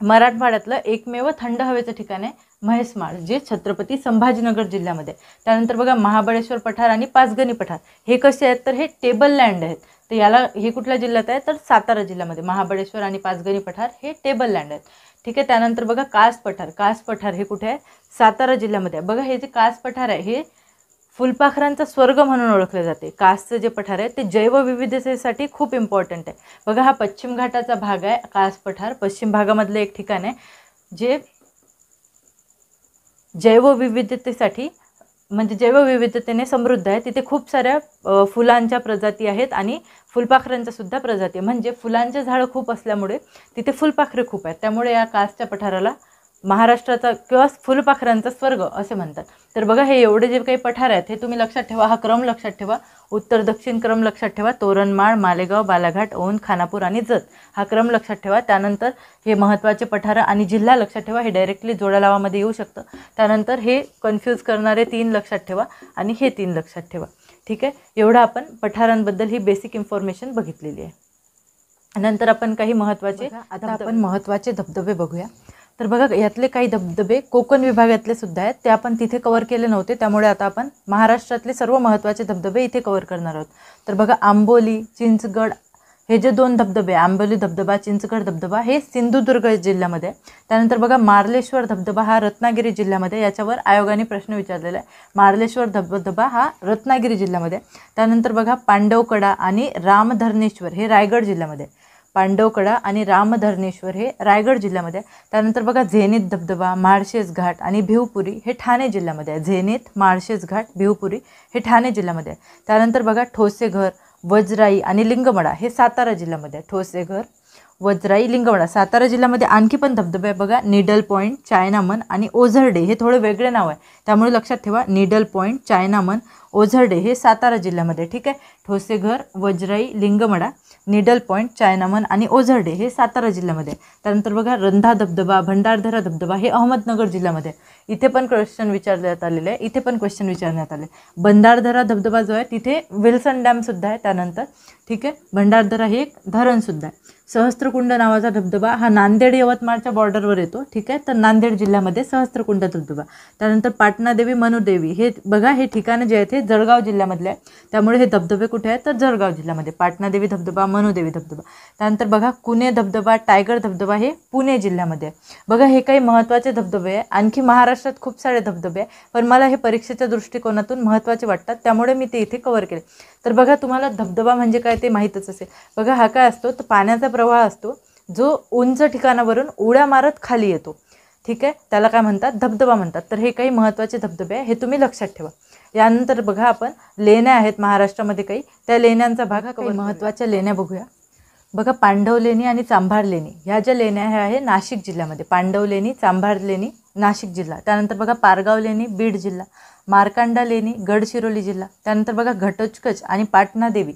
मराठवाड्यातलं एकमेव थंड हवेचं ठिकाण आहे म्हैसमाळ, जे छत्रपती संभाजीनगर जिल्ह्यामध्ये. त्यानंतर बघा महाबळेश्वर पठार आणि पाचगणी पठार हे कसे आहेत तर हे टेबल लँड आहेत. तर याला हे कुठल्या जिल्ह्यात आहे तर सातारा जिल्ह्यामध्ये. महाबळेश्वर आणि पाचगणी पठार हे टेबल लँड आहेत. ठीक आहे, त्यानंतर बघा कास पठार हे कुठे आहे सातारा जिल्ह्यामध्ये आहे. बघा हे जे कास पठार आहे हे फुलपाखरांचा स्वर्ग म्हणून ओळखले जाते. कासचं जे पठार आहे ते जैवविविधतेसाठी खूप इम्पॉर्टंट आहे. बघा हा पश्चिम घाटाचा भाग आहे कास पठार. पश्चिम भागामधलं एक ठिकाण आहे जे जैवविविधतेसाठी म्हणजे जैवविविधतेने समृद्ध आहे. तिथे खूप साऱ्या फुलांच्या प्रजाती आहेत आणि फुलपाखरांच्या सुद्धा प्रजाती, म्हणजे फुलांचे झाडं खूप असल्यामुळे तिथे फुलपाखरे खूप आहेत. त्यामुळे या कासच्या पठाराला महाराष्ट्राचा किंवा फुलपाखरांचा स्वर्ग असे म्हणतात. तर बघा हे एवढे जे काही पठार आहेत हे तुम्ही लक्षात ठेवा. हा क्रम लक्षात ठेवा. उत्तर दक्षिण क्रम लक्षात ठेवा. तोरणमाळ, मालेगाव, बालाघाट, औंध, खानापूर आणि जत हा क्रम लक्षात ठेवा. त्यानंतर हे महत्त्वाचे पठार आणि जिल्हा लक्षात ठेवा. हे डायरेक्टली जोडालावामध्ये येऊ शकतं. त्यानंतर हे कन्फ्यूज करणारे 3 लक्षात ठेवा आणि हे 3 लक्षात ठेवा. ठीक आहे, एवढं आपण पठारांबद्दल ही बेसिक इन्फॉर्मेशन बघितलेली आहे. नंतर आपण काही महत्त्वाचे महत्त्वाचे धबधबे बघूया. तर बघा यातले काही धबधबे कोकण विभागातले सुद्धा आहेत, ते आपण तिथे कव्हर केले नव्हते, त्यामुळे आता आपण महाराष्ट्रातले सर्व महत्त्वाचे धबधबे इथे कव्हर करणार आहोत. तर बघा आंबोली, चिंचगड हे जे 2 धबधबे, आंबोली धबधबा, चिंचगड धबधबा, हे सिंधुदुर्ग जिल्ह्यामध्ये. त्यानंतर बघा मार्लेश्वर धबधबा हा रत्नागिरी जिल्ह्यामध्ये, याच्यावर आयोगाने प्रश्न विचारलेला आहे. मार्लेश्वर धबधबा हा रत्नागिरी जिल्ह्यामध्ये. त्यानंतर बघा पांडवकडा आणि रामधरणेश्वर हे रायगड जिल्ह्यामध्ये. पांडवकडा आणि रामधरणेश्वर हे रायगड जिल्ह्यामध्ये. त्यानंतर बघा झेनीत धबधबा, माळशेज घाट आणि भिवपुरी हे ठाणे जिल्ह्यामध्ये आहे. झेनीत, माळशेज घाट, भिवपुरी हे ठाणे जिल्ह्यामध्ये आहे. त्यानंतर बघा ठोसेघर, वजराई आणि लिंगमडा हे सातारा जिल्ह्यामध्ये आहे. ठोसेघर, वजराई, लिंगमडा सातारा जिल्ह्यामध्ये. आणखी पण धबधबे आहे बघा, निडल पॉईंट, चायनामन आणि ओझरडे हे थोडे वेगळे नाव आहे, त्यामुळे लक्षात ठेवा. निडल पॉईंट, चायनामन, ओझरडे हे सातारा जिल्ह्यामध्ये. ठीक आहे, Thoseghar, Vajrai, लिंगमडा, needle point, chinaman आणि ओझरडे हे सातारा जिल्ह्यामध्ये. त्यानंतर बघा रंधा धबधबा, भंडारदरा धबधबा हे अहमदनगर जिल्ह्यामध्ये. इथे पण क्वेश्चन विचारण्यात आलेले आहे, इथे पण क्वेश्चन विचारण्यात आले. भंडारदरा धबधबा जो आहे तिथे विल्सन डॅमसुद्धा आहे. त्यानंतर ठीक आहे, भंडारदरा हे एक धरणसुद्धा आहे. सहस्त्रकुंड नावाचा धबधबा हा नांदेड यवतमाळच्या बॉर्डरवर येतो. ठीक आहे, तर नांदेड जिल्ह्यामध्ये सहस्त्रकुंड धबधबा. त्यानंतर पाटणादेवी, मनुदेवी हे बघा, हे ठिकाणं जे आहेत हे जळगाव जिल्ह्यामधले आहे, त्यामुळे हे धबधबे कुठे आहेत तर जळगाव जिल्ह्यामध्ये. पाटणादेवी धबधबा, मनुदेवी धबधबा. त्यानंतर बघा कुणे धबधबा, टायगर धबधबा हे पुणे जिल्ह्यामध्ये आहे. बघा हे काही महत्त्वाचे धबधबे आहे. आणखी महाराष्ट्रात खूप सारे धबधबे आहे, पण मला हे परीक्षेच्या दृष्टिकोनातून महत्त्वाचे वाटतात, त्यामुळे मी ते इथे कव्हर केले. तर बघा तुम्हाला धबधबा म्हणजे काय ते माहीतच असेल. बघा हा काय असतो तर पाण्याचा प्रवाह असतो जो उंच ठिकाणावरून उड्या मारत खाली येतो. ठीक आहे, त्याला काय म्हणतात धबधबा म्हणतात. तर हे काही महत्त्वाचे धबधबे आहे, हे तुम्ही लक्षात ठेवा. यानंतर बघा आपण लेण्या आहेत महाराष्ट्रामध्ये काही, त्या लेण्यांचा भाग काही महत्त्वाच्या लेण्या बघूया. बघा पांडव लेणी आणि चांभार लेणी ह्या ज्या लेण्या ह्या आहे नाशिक जिल्ह्यामध्ये. पांडव लेणी, चांभार लेणी नाशिक जिल्हा. त्यानंतर बघा पारगाव लेणी बीड जिल्हा, मार्कांडा लेणी गडचिरोली जिल्हा. त्यानंतर बघा घटोत्कच आणि पाटणादेवी,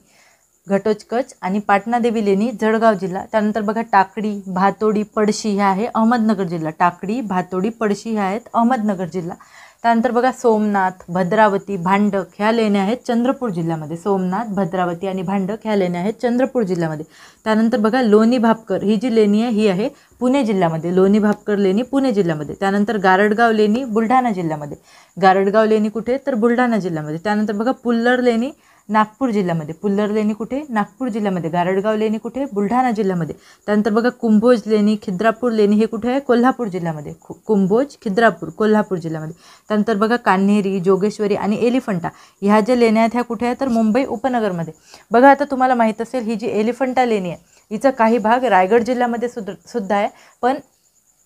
घटोत्कच आणि पाटणादेवी लेणी जळगाव जिल्हा. त्यानंतर बघा टाकडी, भातोडी, पडशी ह्या आहे अहमदनगर जिल्हा. टाकडी, भातोडी, पडशी ह्या आहेत अहमदनगर जिल्हा. त्यानंतर बघा सोमनाथ, भद्रावती, भांडक ह्या लेण्या आहेत चंद्रपूर जिल्ह्यामध्ये. सोमनाथ, भद्रावती आणि भांडक ह्या लेण्या आहेत चंद्रपूर जिल्ह्यामध्ये. त्यानंतर बघा लोणी भापकर ही जी लेणी आहे ही आहे पुणे जिल्ह्यामध्ये. लोणी भापकर लेणी पुणे जिल्ह्यामध्ये. त्यानंतर गारडगाव लेणी बुलढाणा जिल्ह्यामध्ये. गारडगाव लेणी कुठे तर बुलढाणा जिल्ह्यामध्ये. त्यानंतर बघा पुल्लर लेणी नागपूर जिल्ह्यामध्ये. पुल्लर लेणी कुठे नागपूर जिल्ह्यामध्ये. गारडगाव लेणी कुठे बुलढाणा जिल्ह्यामध्ये. त्यानंतर बघा कुंभोज लेणी, खिद्रापूर लेणी हे कुठे आहे कोल्हापूर जिल्ह्यामध्ये. कुंभोज, खिद्रापूर कोल्हापूर जिल्ह्यामध्ये. त्यानंतर बघा कान्हेरी, जोगेश्वरी आणि एलिफंटा ह्या ज्या लेण्या आहेत ह्या कुठे आहेत तर मुंबई उपनगरमध्ये. बघा आता तुम्हाला माहीत असेल ही जी एलिफंटा लेणी आहे हिचा काही भाग रायगड जिल्ह्यामध्ये सुद्धा आहे, पण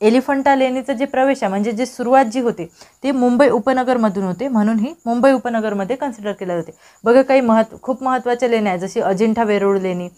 एलिफंटा लेणीचं जे प्रवेश आहे म्हणजे जे सुरुवात जी होते ती मुंबई उपनगरमधून होते, म्हणून ही मुंबई उपनगरमध्ये कन्सिडर केले जाते. बघा काही खूप महत्त्वाच्या लेण्या आहेत जशी अजिंठा वेरूळ लेणी.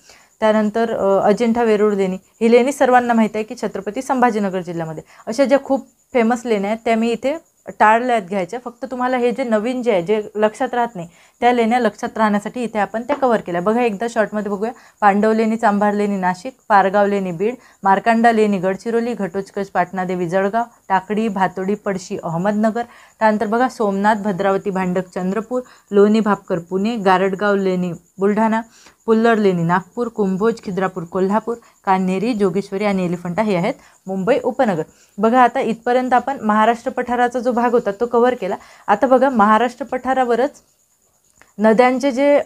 त्यानंतर अजिंठा वेरूळ लेणी ही लेणी सर्वांना माहीत आहे की छत्रपती संभाजीनगर जिल्ह्यामध्ये. अशा ज्या खूप फेमस लेण्या आहेत त्या मी इथे टाळल्यात घ्यायच्या. फक्त तुम्हाला हे जे नवीन जे आहे जे लक्षात राहत नाही त्या लेण्या लक्षात राहण्यासाठी इथे आपण त्या कव्हर केल्या. बघा एकदा शॉर्टमध्ये बघूया. पांडव लेणी, चांभार लेणी नाशिक, पारगाव लेणी बीड, मार्कांडा लेणी गडचिरोली, घटोत्कच पाटणादेवी जळगाव, टाकडी, भातोडी, पडशी अहमदनगर. त्यानंतर बघा सोमनाथ, भद्रावती, भांडक चंद्रपूर, लोणी भापकर पुणे, गारडगाव लेणी बुलढाणा, पुल्लर लेणी नागपूर, कुंभोज, खिद्रापूर कोल्हापूर, कान्हेरी, जोगेश्वरी आणि एलिफंटा हे आहेत मुंबई उपनगर. बघा आता इथपर्यंत आपण महाराष्ट्र पठाराचा जो भाग होता तो कव्हर केला. आता बघा महाराष्ट्र पठारावरच नद्यांचे जे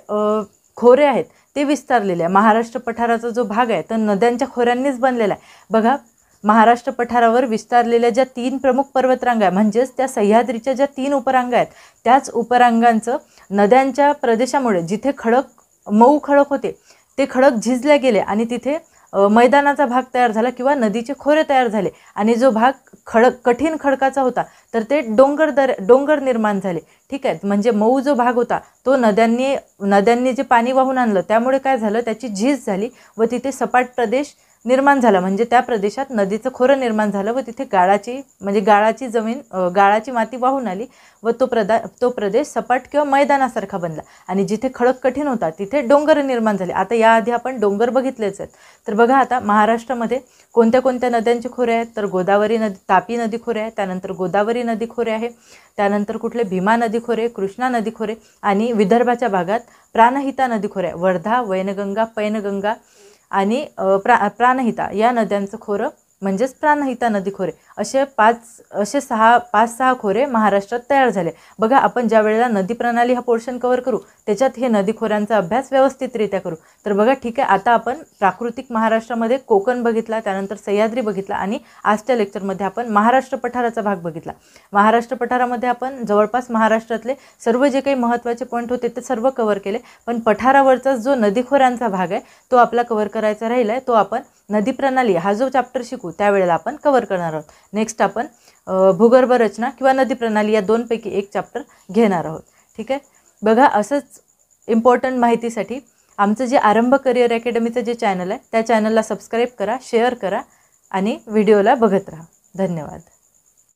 खोरे आहेत ते विस्तारलेले आहे. महाराष्ट्र पठाराचा जो भाग आहे तर नद्यांच्या खोऱ्यांनीच बनलेला आहे. बघा महाराष्ट्र पठारावर विस्तारलेल्या ज्या 3 प्रमुख पर्वतरांगा आहे म्हणजेच त्या सह्याद्रीच्या ज्या 3 उपरांगा आहेत त्याच उपरांगांचं नद्यांच्या प्रदेशामुळे जिथे मऊ खडक होते ते खडक झिजले गेले आणि तिथे मैदानाचा भाग तयार झाला किंवा नदीचे खोरे तयार झाले आणि जो भाग कठीण खडकाचा होता तर ते डोंगर निर्माण झाले. ठीक आहे, म्हणजे मऊ जो भाग होता तो नद्यांनी जे पाणी वाहून आणलं त्यामुळे काय झालं त्याची झीज झाली व तिथे सपाट प्रदेश निर्माण झाला, म्हणजे त्या प्रदेशात नदीचं खोरं निर्माण झालं व तिथे गाळाची जमीन, गाळाची माती वाहून आली व तो प्रदेश सपाट किंवा मैदानासारखा बनला आणि जिथे खडक कठीण होता तिथे डोंगर निर्माण झाले. आता याआधी आपण डोंगर बघितलेच आहेत. तर बघा आता महाराष्ट्रामध्ये कोणत्या कोणत्या नद्यांचे खोरे आहेत, तर गोदावरी नदी, तापी नदी खोरे आहे, त्यानंतर गोदावरी नदी खोरे आहे, त्यानंतर कुठले भीमा नदी खोरे, कृष्णा नदी खोरे आणि विदर्भाच्या भागात प्राणहिता नदी खोरे आहे. वर्धा, वैनगंगा, पैनगंगा आणि प्राणहिता या नद्यांचं खोरं म्हणजेच प्राणहिता नदी खोरे असे पाच सहा खोरे महाराष्ट्रात तयार झाले. बघा आपण ज्या वेळेला नदी प्रणाली हा पोर्शन कव्हर करू त्याच्यात हे नदी खोऱ्यांचा अभ्यास व्यवस्थितरित्या करू. तर बघा ठीक आहे, आता आपण प्राकृतिक महाराष्ट्रामध्ये कोकण बघितला, त्यानंतर सह्याद्री बघितला आणि आजच्या लेक्चरमध्ये आपण महाराष्ट्र पठाराचा भाग बघितला. महाराष्ट्र पठारामध्ये आपण जवळपास महाराष्ट्रातले सर्व जे काही महत्त्वाचे पॉईंट होते ते सर्व कव्हर केले, पण पठारावरचा जो नदी खोऱ्यांचा भाग आहे तो आपला कव्हर करायचा राहिला आहे. तो आपण नदी प्रणाली हा जो चॅप्टर शिकू त्यावेळेला आपण कव्हर करणार आहोत. नेक्स्ट आपण भूगर्भ रचना किंवा नदी प्रणाली या दोनपैकी एक चॅप्टर घेणार आहोत. ठीक आहे, बघा असंच इम्पॉर्टंट माहितीसाठी आमचं जे आरंभ करिअर अकॅडमीचं जे चॅनल आहे त्या चॅनलला सबस्क्राईब करा, शेअर करा आणि व्हिडिओला बघत राहा. धन्यवाद.